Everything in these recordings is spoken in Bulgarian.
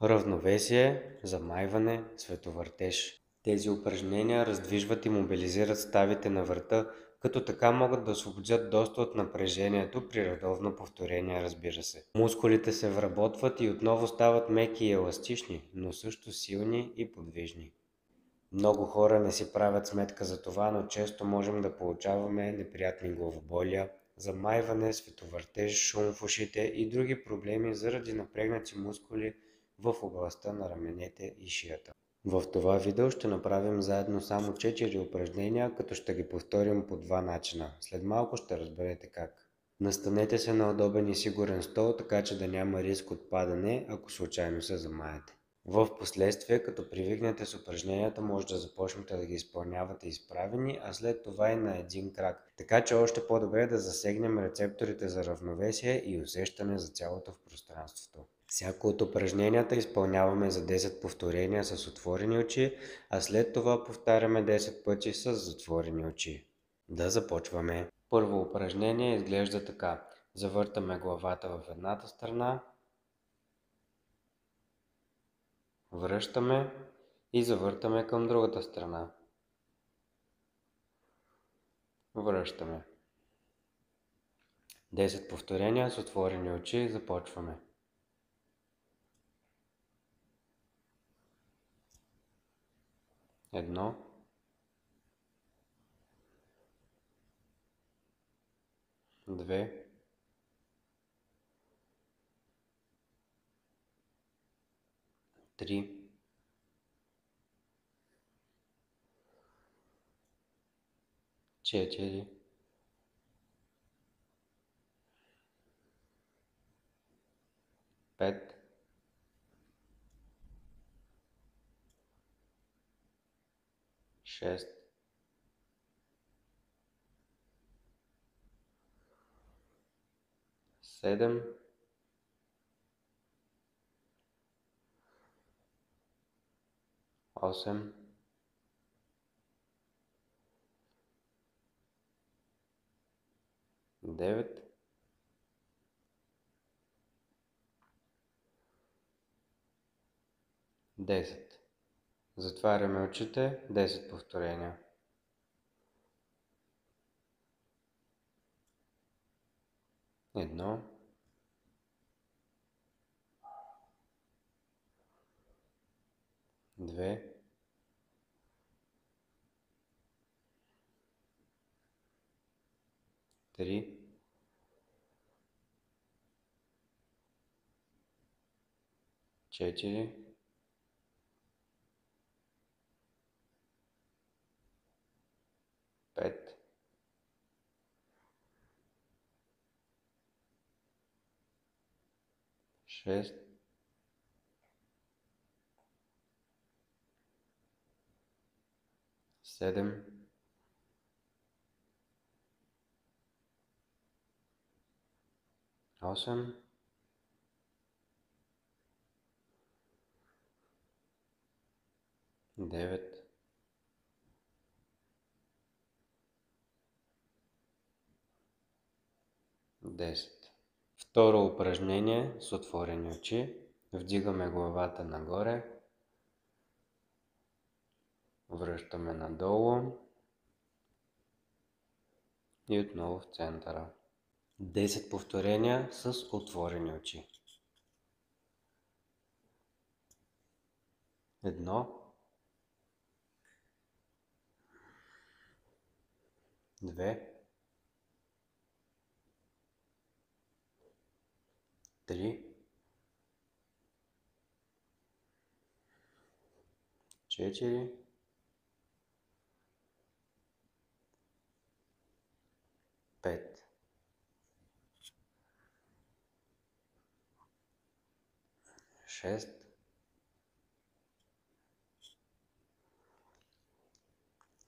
равновесие, замайване, световъртеж. Тези упражнения раздвижват и мобилизират ставите на врата, като така могат да освободят доста от напрежението при редовно повторение, разбира се. Мускулите се вработват и отново стават меки и еластични, но също силни и подвижни. Много хора не си правят сметка за това, но често можем да получаваме неприятни главоболия, замайване, световъртеж, шум в ушите и други проблеми заради напрегнати мускули в областта на раменете и шията. В това видео ще направим заедно само 4 упражнения, като ще ги повторим по два начина. След малко ще разберете как. Настанете се на удобен и сигурен стол, така че да няма риск от падане, ако случайно се замаете. В последствие, като привикнете с упражненията, може да започнете да ги изпълнявате изправени, а след това и на един крак. Така че още по-добре да засегнем рецепторите за равновесие и усещане за цялото в пространството. Всяко от упражненията изпълняваме за 10 повторения с отворени очи, а след това повтаряме 10 пъти с затворени очи. Да започваме. Първо упражнение изглежда така. Завъртаме главата в едната страна, връщаме и завъртаме към другата страна. Връщаме. 10 повторения с отворени очи. Започваме. Едно. Две. Три. Четири. Пет. Шест. Седем. 8, 9, 10. Затваряме очите, 10 повторения. Едно, две, три, четири, пет, шест, седем, 8, 9, 10. Второ упражнение с отворени очи. Вдигаме главата нагоре. Връщаме надолу. И отново в центъра. 10 повторения с отворени очи. Едно, две, три, четири, пет, шест,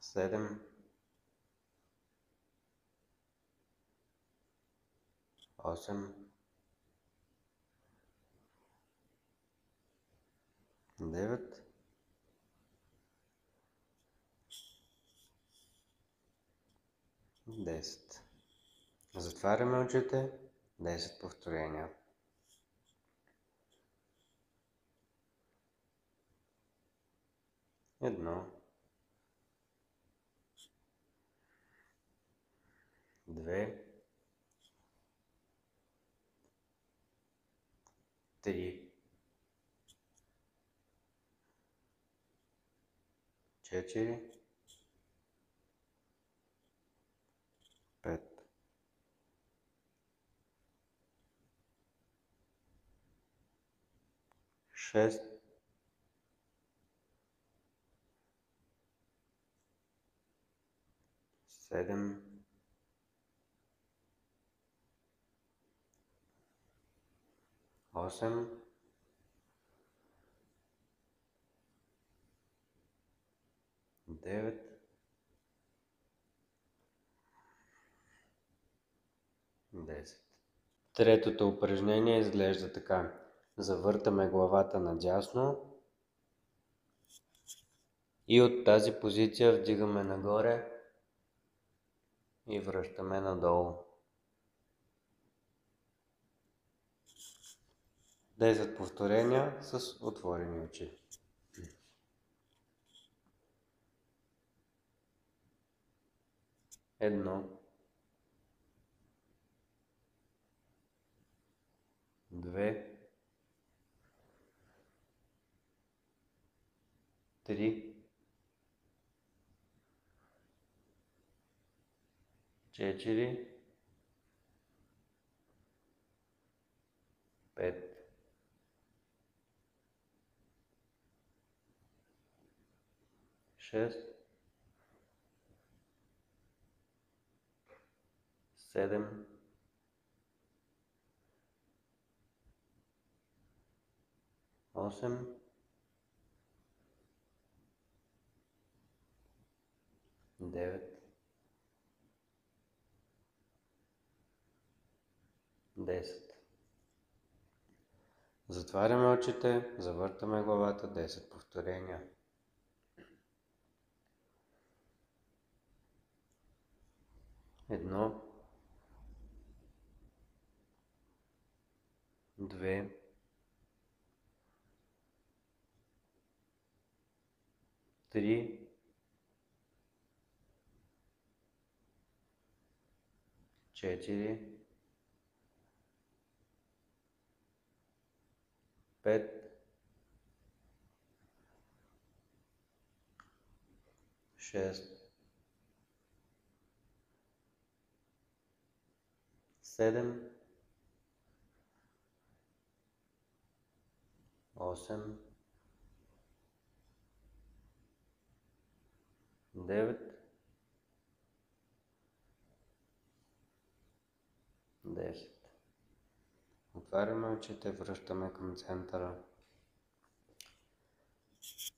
седем, 8, 9, 10. Затваряме очите, 10 повторения. 1, 2, 3, 4, 5, 6, 7, 8, 9, 10. Третото упражнение изглежда така. Завъртаме главата надясно и от тази позиция вдигаме нагоре и връщаме надолу. 10 повторения с отворени очи. 1, 2, 3, 4, 5, 6, 7, 8, 9, 10. Затваряме очите, завъртаме главата, 10 повторения. 1, 2, 3, 4, 5, 6, 7, 8, 9, 10. Отваряме очите, връщаме към центъра.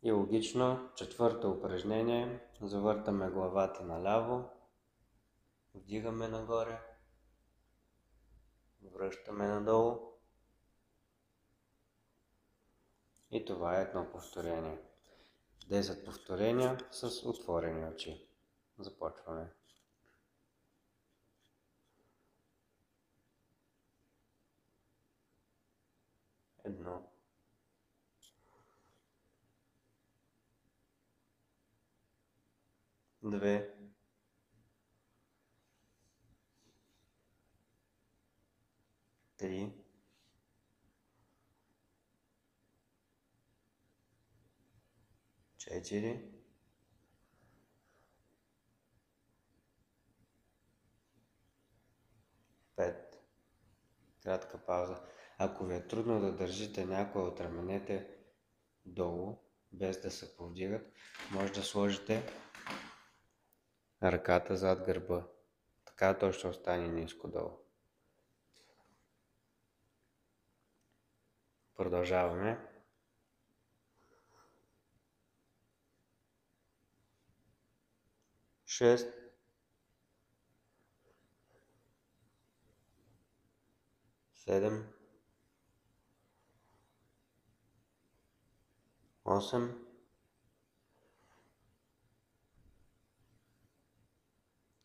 И логично, четвърто упражнение. Завъртаме главата наляво, вдигаме нагоре, връщаме надолу. И това е едно повторение. 10 повторения с отворени очи. Започваме. 1, 2, 3, 4, 5. Кратка пауза. Ако ви е трудно да държите някои от раменете долу, без да се повдигат, може да сложите ръката зад гърба. Така то ще остане ниско долу. Продължаваме. 6, 7, 8,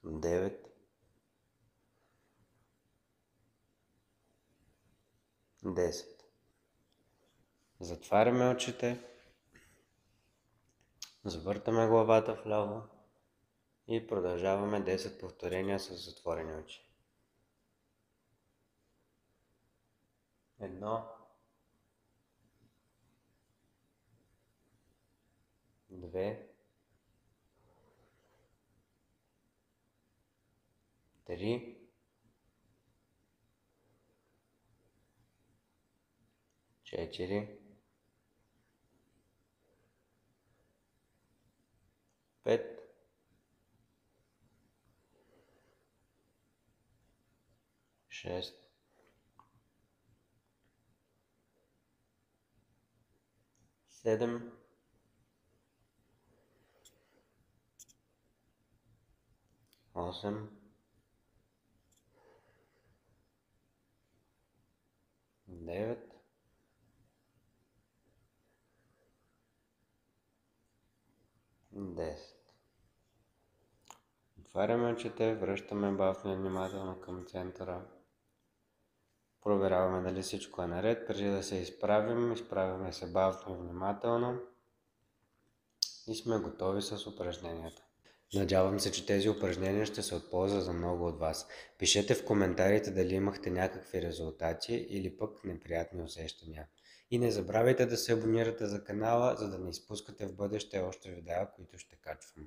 9, 10. Затваряме очите Завъртаме главата вляво и продължаваме 10 повторения с затворени очи. 1, 2, 3, 4, 5, 6, 7, 8, 9, 10. Отваряме очите, връщаме бавно и внимателно към центъра. Проверяваме дали всичко е наред. Преди да се изправяме се бавно и внимателно и сме готови с упражненията. Надявам се, че тези упражнения ще се от полза за много от вас. Пишете в коментарите дали имахте някакви резултати или пък неприятни усещания. И не забравяйте да се абонирате за канала, за да не изпускате в бъдеще още видеа, които ще качвам.